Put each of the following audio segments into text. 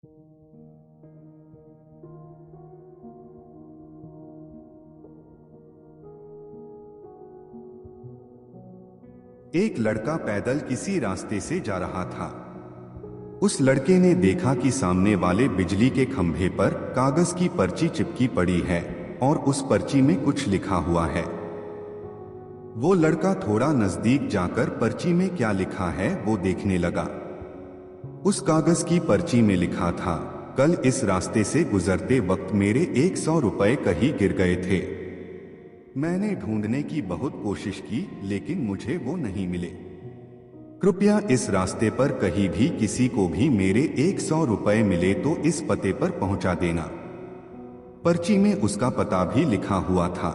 एक लड़का पैदल किसी रास्ते से जा रहा था। उस लड़के ने देखा कि सामने वाले बिजली के खंभे पर कागज की पर्ची चिपकी पड़ी है और उस पर्ची में कुछ लिखा हुआ है। वो लड़का थोड़ा नजदीक जाकर पर्ची में क्या लिखा है वो देखने लगा। उस कागज की पर्ची में लिखा था, कल इस रास्ते से गुजरते वक्त मेरे 100 रुपए कहीं गिर गए थे। मैंने ढूंढने की बहुत कोशिश की लेकिन मुझे वो नहीं मिले। कृपया इस रास्ते पर कहीं भी किसी को भी मेरे 100 रुपए मिले तो इस पते पर पहुंचा देना। पर्ची में उसका पता भी लिखा हुआ था।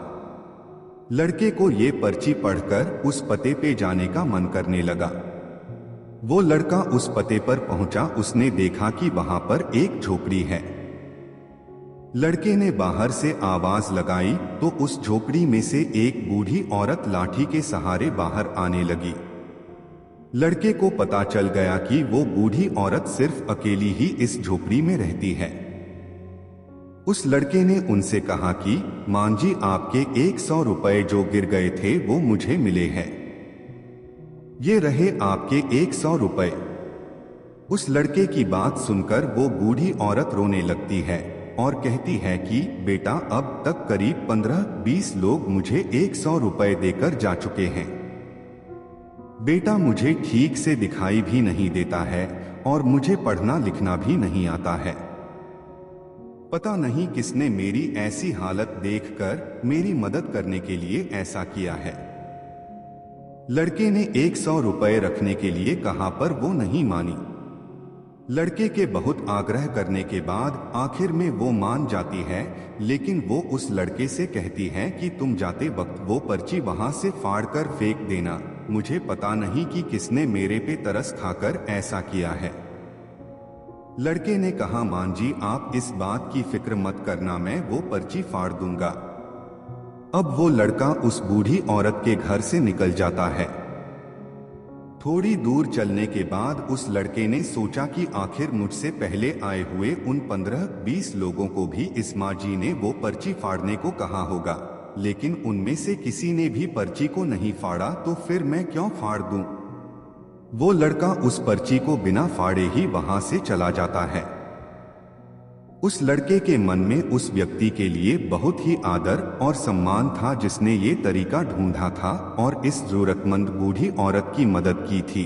लड़के को ये पर्ची पढ़कर उस पते पे जाने का मन करने लगा। वो लड़का उस पते पर पहुंचा। उसने देखा कि वहां पर एक झोपड़ी है। लड़के ने बाहर से आवाज लगाई तो उस झोपड़ी में से एक बूढ़ी औरत लाठी के सहारे बाहर आने लगी। लड़के को पता चल गया कि वो बूढ़ी औरत सिर्फ अकेली ही इस झोपड़ी में रहती है। उस लड़के ने उनसे कहा कि मां जी, आपके 100 रुपए जो गिर गए थे वो मुझे मिले हैं। ये रहे आपके 100 रुपए। उस लड़के की बात सुनकर वो बूढ़ी औरत रोने लगती है और कहती है कि बेटा, अब तक करीब 15-20 लोग मुझे 100 रुपए देकर जा चुके हैं। बेटा, मुझे ठीक से दिखाई भी नहीं देता है और मुझे पढ़ना लिखना भी नहीं आता है। पता नहीं किसने मेरी ऐसी हालत देखकर मेरी मदद करने के लिए ऐसा किया है। लड़के ने 100 रुपए रखने के लिए कहा पर वो नहीं मानी। लड़के के बहुत आग्रह करने के बाद आखिर में वो मान जाती है, लेकिन वो उस लड़के से कहती है कि तुम जाते वक्त वो पर्ची वहां से फाड़ कर फेंक देना। मुझे पता नहीं कि किसने मेरे पे तरस खाकर ऐसा किया है। लड़के ने कहा, मां जी, आप इस बात की फिक्र मत करना, मैं वो पर्ची फाड़ दूंगा। अब वो लड़का उस बूढ़ी औरत के घर से निकल जाता है। थोड़ी दूर चलने के बाद उस लड़के ने सोचा कि आखिर मुझसे पहले आए हुए उन 15-20 लोगों को भी इस माँ जी ने वो पर्ची फाड़ने को कहा होगा, लेकिन उनमें से किसी ने भी पर्ची को नहीं फाड़ा, तो फिर मैं क्यों फाड़ दूं? वो लड़का उस पर्ची को बिना फाड़े ही वहां से चला जाता है। उस लड़के के मन में उस व्यक्ति के लिए बहुत ही आदर और सम्मान था जिसने ये तरीका ढूंढा था और इस जरूरतमंद बूढ़ी औरत की मदद की थी।